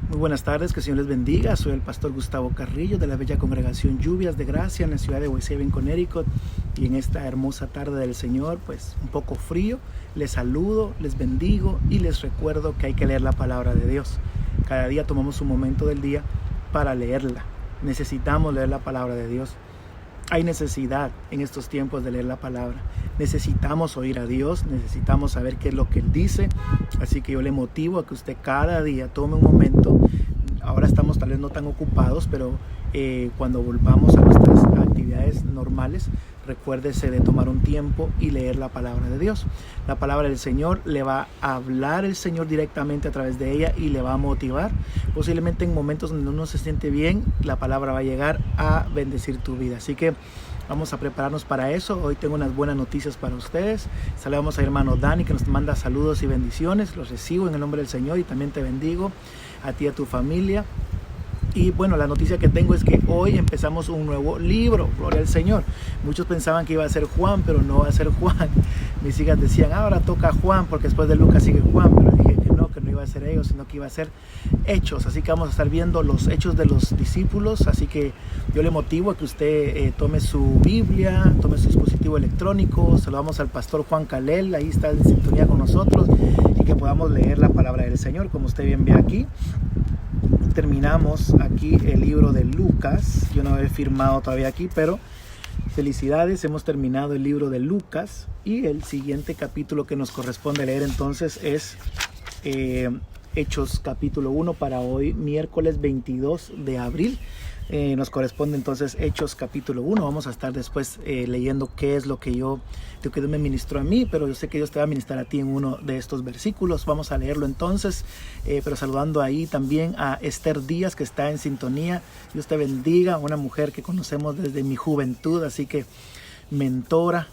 Muy buenas tardes, que el Señor les bendiga. Soy el pastor Gustavo Carrillo de la bella congregación Lluvias de Gracia en la ciudad de West Haven, Connecticut. Y en esta hermosa tarde del Señor, pues un poco frío, les saludo, les bendigo y les recuerdo que hay que leer la palabra de Dios. Cada día tomamos un momento del día para leerla. Necesitamos leer la palabra de Dios. Hay necesidad en estos tiempos de leer la palabra. Necesitamos oír a Dios, necesitamos saber qué es lo que Él dice. Así que yo le motivo a que usted cada día tome un momento. Ahora estamos tal vez no tan ocupados, pero cuando volvamos a nuestras actividades normales, recuérdese de tomar un tiempo y leer la palabra de Dios. La palabra del Señor le va a hablar el Señor directamente a través de ella y le va a motivar. Posiblemente en momentos donde uno se siente bien, la palabra va a llegar a bendecir tu vida. Así que vamos a prepararnos para eso. Hoy tengo unas buenas noticias para ustedes. Saludamos a hermano Dani, que nos manda saludos y bendiciones. Los recibo en el nombre del Señor y también te bendigo a ti y a tu familia. Y bueno, la noticia que tengo es que hoy empezamos un nuevo libro, gloria al Señor. Muchos pensaban que iba a ser Juan, pero no va a ser Juan. Mis hijas decían, ahora toca Juan, porque después de Lucas sigue Juan, pero dije que no iba a ser ellos, sino que iba a ser Hechos. Así que vamos a estar viendo los hechos de los discípulos. Así que yo le motivo a que usted tome su Biblia, tome su dispositivo electrónico. Saludamos al pastor Juan Calel, ahí está en sintonía con nosotros, y que podamos leer la palabra del Señor, como usted bien ve aquí. Terminamos aquí el libro de Lucas. Yo no he firmado todavía aquí, pero felicidades, hemos terminado el libro de Lucas. Y el siguiente capítulo que nos corresponde leer entonces es Hechos capítulo 1 para hoy, miércoles 22 de abril. Nos corresponde entonces Hechos capítulo 1. Vamos a estar después leyendo qué es lo que Dios me ministró a mí, pero yo sé que Dios te va a ministrar a ti en uno de estos versículos. Vamos a leerlo entonces, pero saludando ahí también a Esther Díaz, que está en sintonía. Dios te bendiga, una mujer que conocemos desde mi juventud, así que mentora,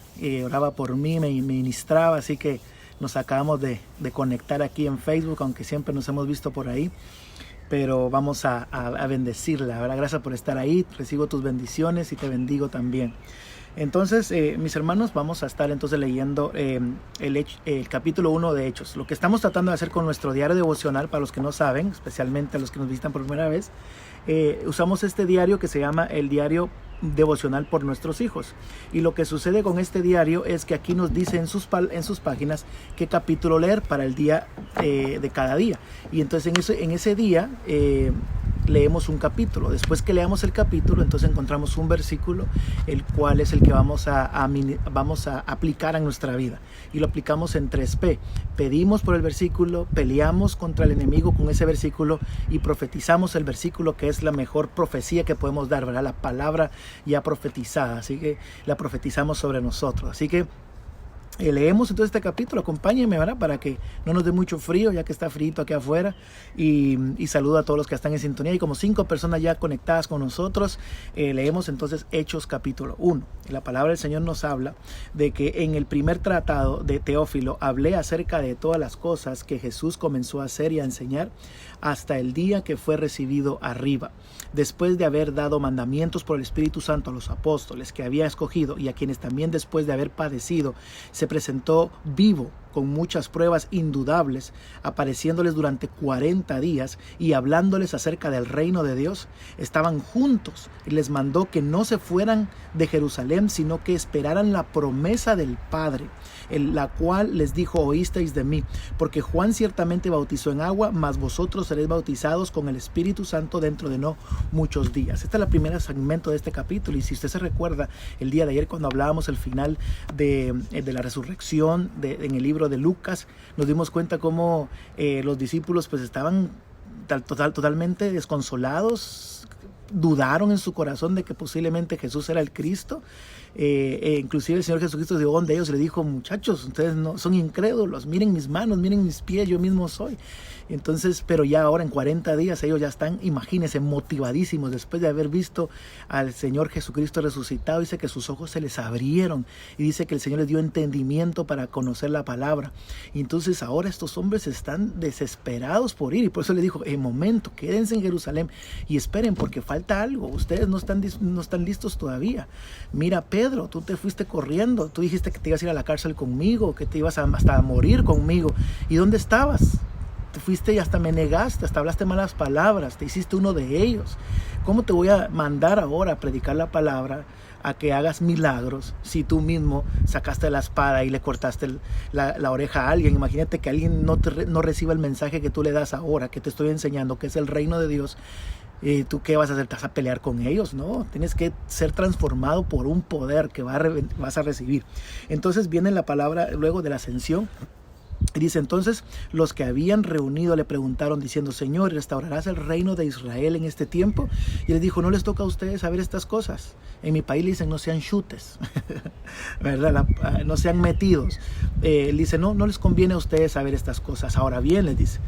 oraba por mí, me ministraba, así que nos acabamos de conectar aquí en Facebook, aunque siempre nos hemos visto por ahí. Pero vamos a bendecirla, ¿verdad? Gracias por estar ahí, recibo tus bendiciones y te bendigo también. Entonces, mis hermanos, vamos a estar entonces leyendo el capítulo 1 de Hechos. Lo que estamos tratando de hacer con nuestro diario devocional, para los que no saben, especialmente a los que nos visitan por primera vez, usamos este diario que se llama el diario devocional por nuestros hijos. Y lo que sucede con este diario es que aquí nos dice en sus páginas qué capítulo leer para el día de cada día. Y entonces en ese día leemos un capítulo. Después que leamos el capítulo, entonces encontramos un versículo, el cual es el que vamos a aplicar a nuestra vida. Y lo aplicamos en 3P. Pedimos por el versículo, peleamos contra el enemigo con ese versículo y profetizamos el versículo, que es la mejor profecía que podemos dar, ¿verdad? La palabra ya profetizada. Así que la profetizamos sobre nosotros. Así que leemos entonces este capítulo, acompáñenme, ¿verdad? Para que no nos dé mucho frío, ya que está frío aquí afuera, y saludo a todos los que están en sintonía. Y como 5 personas ya conectadas con nosotros, leemos entonces Hechos capítulo 1. Y la palabra del Señor nos habla de que en el primer tratado de Teófilo hablé acerca de todas las cosas que Jesús comenzó a hacer y a enseñar hasta el día que fue recibido arriba, después de haber dado mandamientos por el Espíritu Santo a los apóstoles que había escogido, y a quienes también después de haber padecido se presentó vivo con muchas pruebas indudables, apareciéndoles durante 40 días y hablándoles acerca del reino de Dios. Estaban juntos y les mandó que no se fueran de Jerusalén, sino que esperaran la promesa del Padre, la cual les dijo: oísteis de mí, porque Juan ciertamente bautizó en agua, mas vosotros seréis bautizados con el Espíritu Santo dentro de no muchos días. Este es el primer segmento de este capítulo, y si usted se recuerda el día de ayer cuando hablábamos el final de la resurrección en el libro de Lucas, nos dimos cuenta cómo los discípulos pues estaban totalmente desconsolados, dudaron en su corazón de que posiblemente Jesús era el Cristo. Inclusive el Señor Jesucristo llegó donde ellos y le dijo: muchachos, ustedes no son incrédulos, miren mis manos, miren mis pies, yo mismo soy. Entonces, pero ya ahora en 40 días ellos ya están, imagínense, motivadísimos después de haber visto al Señor Jesucristo resucitado. Dice que sus ojos se les abrieron y dice que el Señor les dio entendimiento para conocer la palabra. Y entonces ahora estos hombres están desesperados por ir, y por eso le dijo: momento, quédense en Jerusalén y esperen, porque falta algo, ustedes no están listos todavía. Mira, Pedro, tú te fuiste corriendo, tú dijiste que te ibas a ir a la cárcel conmigo, que te ibas hasta a morir conmigo. ¿Y dónde estabas? fuiste y hasta me negaste, hasta hablaste malas palabras, te hiciste uno de ellos. ¿Cómo te voy a mandar ahora a predicar la palabra, a que hagas milagros, si tú mismo sacaste la espada y le cortaste la oreja a alguien? Imagínate que alguien no reciba el mensaje que tú le das ahora, que te estoy enseñando, que es el reino de Dios. ¿Tú qué vas a hacer? ¿Te vas a pelear con ellos? No, tienes que ser transformado por un poder que vas a recibir. Entonces viene la palabra luego de la ascensión. Dice: entonces los que habían reunido le preguntaron diciendo: Señor, ¿restaurarás el reino de Israel en este tiempo? Y les dijo: no les toca a ustedes saber estas cosas. En mi país le dicen: no sean chutes, ¿verdad? No sean metidos. Dice: no les conviene a ustedes saber estas cosas. Ahora bien, les dice,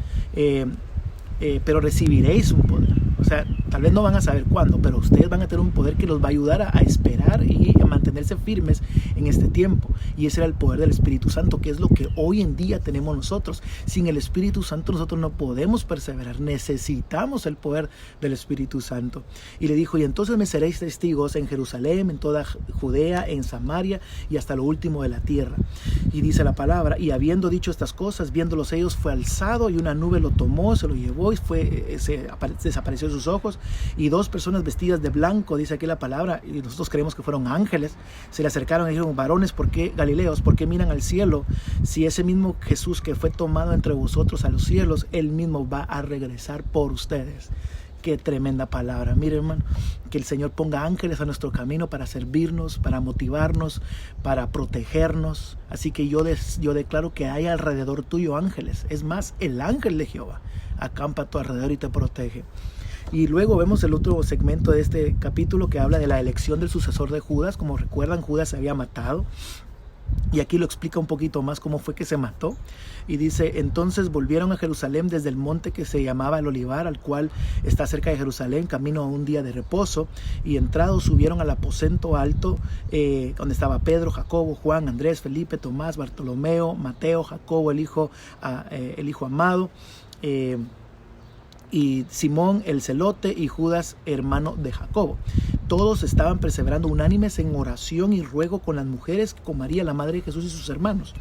pero recibiréis un poder. O sea, tal vez no van a saber cuándo, pero ustedes van a tener un poder que los va a ayudar a esperar y a mantenerse firmes en este tiempo. Y ese era el poder del Espíritu Santo, que es lo que hoy en día tenemos nosotros. Sin el Espíritu Santo nosotros no podemos perseverar. Necesitamos el poder del Espíritu Santo. Y le dijo: y entonces me seréis testigos en Jerusalén, en toda Judea, en Samaria y hasta lo último de la tierra. Y dice la palabra: y habiendo dicho estas cosas, viéndolos ellos, fue alzado y una nube lo tomó, se lo llevó y desapareció de sus ojos. Y dos personas vestidas de blanco, dice aquí la palabra, y nosotros creemos que fueron ángeles, se le acercaron y dijeron: varones, Galileos, ¿por qué miran al cielo? Si ese mismo Jesús que fue tomado entre vosotros a los cielos, él mismo va a regresar por ustedes. Qué tremenda palabra. Mire, hermano, que el Señor ponga ángeles a nuestro camino para servirnos, para motivarnos, para protegernos. Así que yo declaro que hay alrededor tuyo ángeles. Es más, el ángel de Jehová acampa a tu alrededor y te protege. Y luego vemos el otro segmento de este capítulo que habla de la elección del sucesor de Judas. Como recuerdan, Judas se había matado. Y aquí lo explica un poquito más cómo fue que se mató. Y dice: entonces volvieron a Jerusalén desde el monte que se llamaba el Olivar, al cual está cerca de Jerusalén, camino a un día de reposo. Y entrados subieron al aposento alto, donde estaba Pedro, Jacobo, Juan, Andrés, Felipe, Tomás, Bartolomeo, Mateo, Jacobo, el hijo amado, y Simón el celote, y Judas, hermano de Jacobo. Todos estaban perseverando unánimes en oración y ruego con las mujeres, con María, la madre de Jesús, y sus hermanos.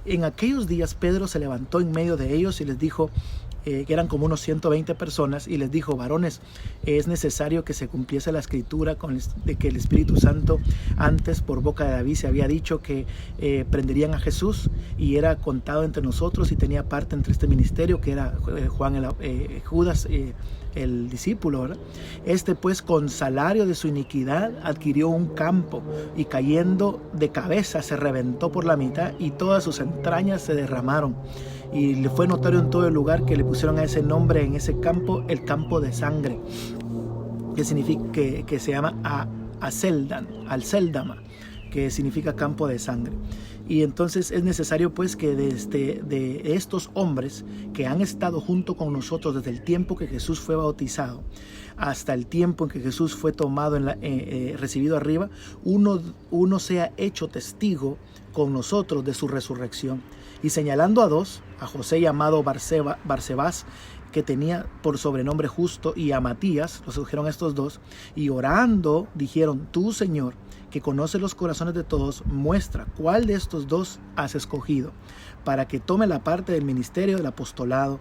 En aquellos días Pedro se levantó en medio de ellos y les dijo, que eran como unos 120 personas, y les dijo: varones, es necesario que se cumpliese la escritura de que el Espíritu Santo antes por boca de David se había dicho que prenderían a Jesús, y era contado entre nosotros y tenía parte entre este ministerio, que era Judas, el discípulo, ¿verdad? Este pues, con salario de su iniquidad adquirió un campo, y cayendo de cabeza se reventó por la mitad, y todas sus entrañas se derramaron. Y le fue notorio en todo el lugar que le pusieron a ese nombre en ese campo, el campo de sangre, que significa que se llama Alceldama, que significa campo de sangre. Y entonces es necesario pues que de estos hombres que han estado junto con nosotros desde el tiempo que Jesús fue bautizado hasta el tiempo en que Jesús fue tomado, recibido arriba, uno sea hecho testigo con nosotros de su resurrección. Y señalando a dos, a José llamado Barsebás, que tenía por sobrenombre Justo, y a Matías, los escogieron estos dos, y orando dijeron: tú, Señor, que conoce los corazones de todos, muestra cuál de estos dos has escogido, para que tome la parte del ministerio del apostolado,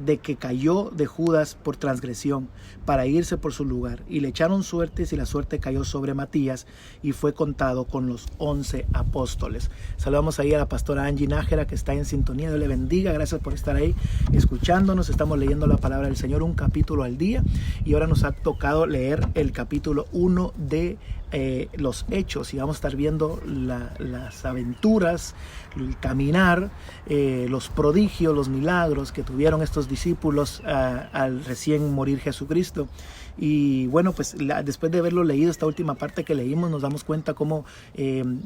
de que cayó de Judas por transgresión, para irse por su lugar. Y le echaron suertes, y la suerte cayó sobre Matías, y fue contado con los 11 apóstoles. Saludamos ahí a la pastora Angie Nájera, que está en sintonía. Dios le bendiga, gracias por estar ahí escuchándonos. Estamos leyendo la palabra del Señor, un capítulo al día, y ahora nos ha tocado leer el capítulo 1 de los Hechos, y vamos a estar viendo las aventuras, el caminar, los prodigios, los milagros que tuvieron estos discípulos al recién morir Jesucristo. Y bueno, pues después de haberlo leído, esta última parte que leímos, nos damos cuenta cómo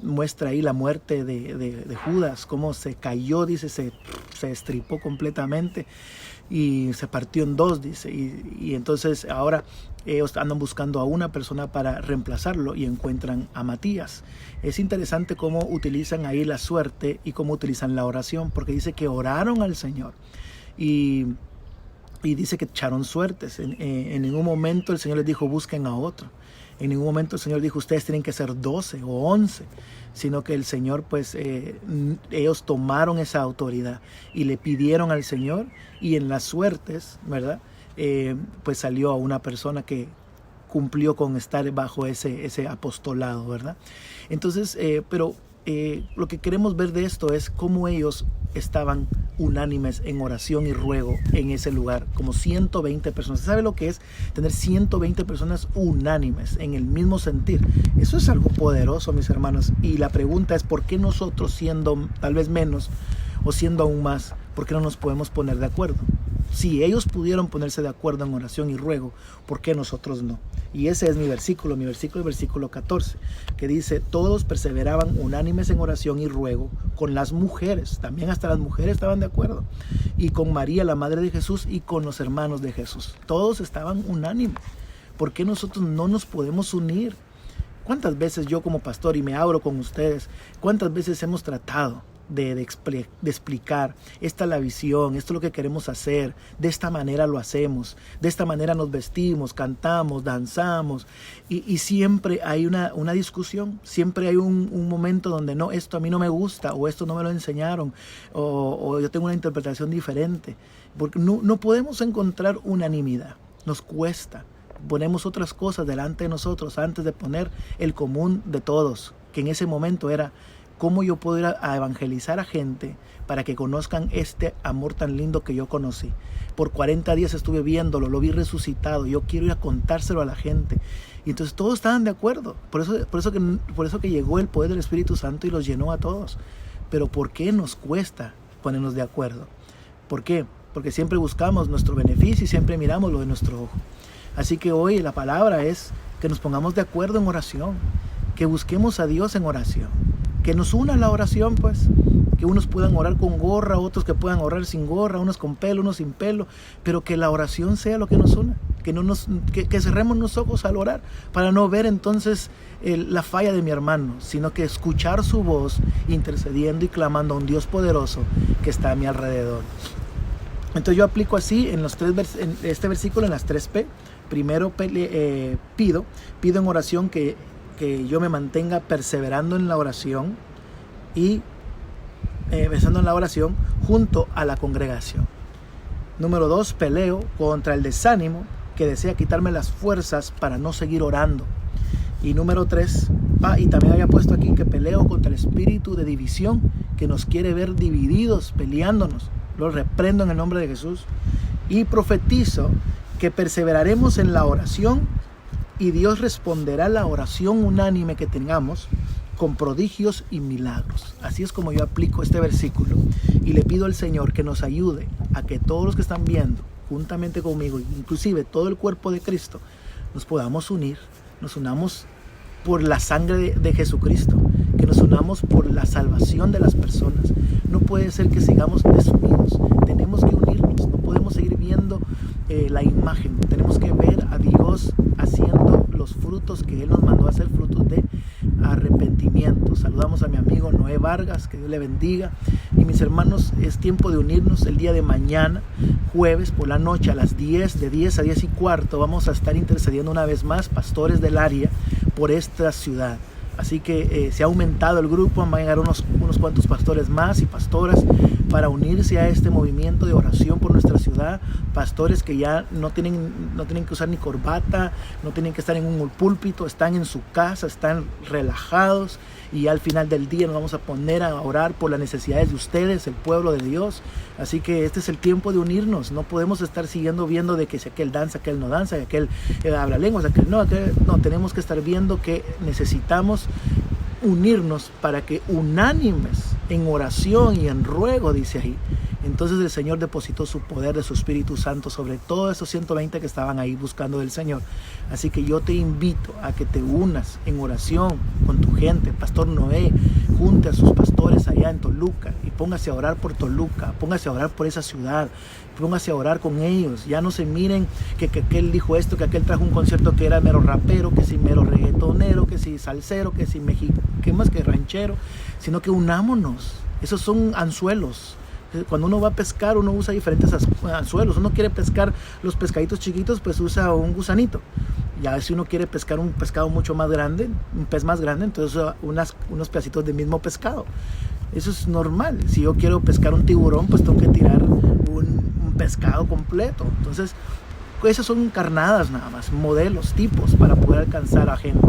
muestra ahí la muerte de Judas, cómo se cayó, dice, se estripó completamente y se partió en dos, dice. Y entonces ahora ellos andan buscando a una persona para reemplazarlo, y encuentran a Matías. Es interesante cómo utilizan ahí la suerte y cómo utilizan la oración, porque dice que oraron al Señor y dice que echaron suertes. En ningún momento el Señor les dijo: busquen a otro. En ningún momento el Señor dijo, ustedes tienen que ser 12 o 11, sino que el Señor, pues, ellos tomaron esa autoridad y le pidieron al Señor, y en las suertes, ¿verdad? Pues salió a una persona que cumplió con estar bajo ese apostolado, ¿verdad? Entonces, lo que queremos ver de esto es cómo ellos estaban unánimes en oración y ruego en ese lugar, como 120 personas. ¿Sabe lo que es tener 120 personas unánimes en el mismo sentir? Eso es algo poderoso, mis hermanos. Y la pregunta es, ¿por qué nosotros, siendo tal vez menos o siendo aún más, por qué no nos podemos poner de acuerdo? Si ellos pudieron ponerse de acuerdo en oración y ruego, ¿por qué nosotros no? Y ese es mi versículo, el versículo 14, que dice, todos perseveraban unánimes en oración y ruego con las mujeres, también hasta las mujeres estaban de acuerdo, y con María, la madre de Jesús, y con los hermanos de Jesús. Todos estaban unánimes. ¿Por qué nosotros no nos podemos unir? ¿Cuántas veces yo como pastor, y me abro con ustedes, cuántas veces hemos tratado de explicar, esta es la visión, esto es lo que queremos hacer, de esta manera lo hacemos, de esta manera nos vestimos, cantamos, danzamos, y siempre hay una discusión, siempre hay un momento donde no, esto a mí no me gusta, o esto no me lo enseñaron, o yo tengo una interpretación diferente, porque no podemos encontrar unanimidad, nos cuesta. Ponemos otras cosas delante de nosotros antes de poner el común de todos, que en ese momento era cómo yo puedo ir a evangelizar a gente para que conozcan este amor tan lindo que yo conocí. Por 40 días estuve viéndolo, lo vi resucitado, yo quiero ir a contárselo a la gente. Y entonces todos estaban de acuerdo, por eso que llegó el poder del Espíritu Santo y los llenó a todos. Pero ¿por qué nos cuesta ponernos de acuerdo? ¿Por qué? Porque siempre buscamos nuestro beneficio y siempre miramos lo de nuestro ojo. Así que hoy la palabra es que nos pongamos de acuerdo en oración, que busquemos a Dios en oración, que nos una la oración, pues, que unos puedan orar con gorra, otros que puedan orar sin gorra, unos con pelo, unos sin pelo, pero que la oración sea lo que nos una, que cerremos los ojos al orar, para no ver entonces la falla de mi hermano, sino que escuchar su voz intercediendo y clamando a un Dios poderoso que está a mi alrededor. Entonces yo aplico así en este versículo en las 3P. Primero pido en oración que yo me mantenga perseverando en la oración y pensando en la oración junto a la congregación. Número 2, peleo contra el desánimo que desea quitarme las fuerzas para no seguir orando. Y número 3, y también había puesto aquí que peleo contra el espíritu de división que nos quiere ver divididos, peleándonos. Lo reprendo en el nombre de Jesús. Y profetizo que perseveraremos en la oración y Dios responderá la oración unánime que tengamos con prodigios y milagros. Así es como yo aplico este versículo y le pido al Señor que nos ayude a que todos los que están viendo juntamente conmigo, inclusive todo el cuerpo de Cristo, nos podamos unir, nos unamos por la sangre de Jesucristo, que nos unamos por la salvación de las personas. No puede ser que sigamos desunidos, tenemos que unirnos, no podemos seguir viendo la imagen, tenemos que ver a Dios haciendo los frutos que Él nos mandó a hacer, frutos de arrepentimiento. Saludamos a mi amigo Noé Vargas, que Dios le bendiga. Y mis hermanos, es tiempo de unirnos el día de mañana, jueves por la noche a las 10, de 10 a 10 y cuarto, vamos a estar intercediendo una vez más, pastores del área, por esta ciudad. Así que se ha aumentado el grupo, van a llegar unos cuantos pastores más y pastoras para unirse a este movimiento de oración por nuestra ciudad. Pastores que ya no tienen que usar ni corbata, no tienen que estar en un púlpito, están en su casa, están relajados, y al final del día nos vamos a poner a orar por las necesidades de ustedes, el pueblo de Dios. Así que este es el tiempo de unirnos. No podemos estar viendo de que si aquel danza, aquel no danza, que aquel habla lenguas, aquel no. Tenemos que estar viendo que necesitamos unirnos para que unánimes en oración y en ruego, dice ahí. Entonces el Señor depositó su poder de su Espíritu Santo sobre todos esos 120 que estaban ahí buscando del Señor. Así que yo te invito a que te unas en oración con tu gente. Pastor Noé, junte a sus pastores allá en Toluca y póngase a orar por Toluca, póngase a orar por esa ciudad, póngase a orar con ellos. Ya no se miren que aquel dijo esto, que aquel trajo un concierto que era mero rapero, que si mero reggaetonero, que si salsero, que si que más que ranchero, sino que unámonos. Esos son anzuelos. Cuando uno va a pescar, uno usa diferentes anzuelos. Uno quiere pescar los pescaditos chiquitos, pues usa un gusanito. Ya si uno quiere pescar un pescado mucho más grande, un pez más grande, entonces unos pedacitos del mismo pescado. Eso es normal. Si yo quiero pescar un tiburón, pues tengo que tirar un pescado completo. Entonces, esas son carnadas nada más, modelos, tipos para poder alcanzar a gente.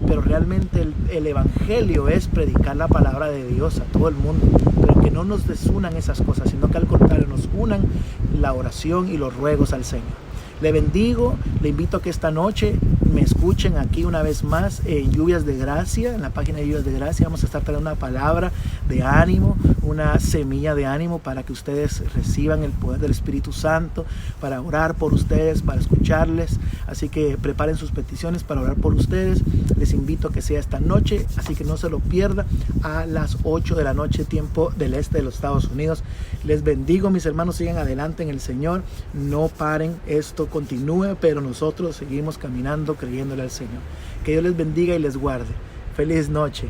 Pero realmente el evangelio es predicar la palabra de Dios a todo el mundo. Pero que no nos desunan esas cosas, sino que al contrario nos unan la oración y los ruegos al Señor. Le bendigo, le invito a que esta noche me escuchen aquí una vez más en Lluvias de Gracia, en la página de Lluvias de Gracia. Vamos a estar trayendo una palabra de ánimo, una semilla de ánimo para que ustedes reciban el poder del Espíritu Santo, para orar por ustedes, para escucharles. Así que preparen sus peticiones para orar por ustedes. Les invito a que sea esta noche, así que no se lo pierda, a las 8 de la noche, tiempo del este de los Estados Unidos. Les bendigo, mis hermanos, sigan adelante en el Señor, no paren, esto continúe, pero nosotros seguimos caminando creyéndole al Señor. Que Dios les bendiga y les guarde. Feliz noche.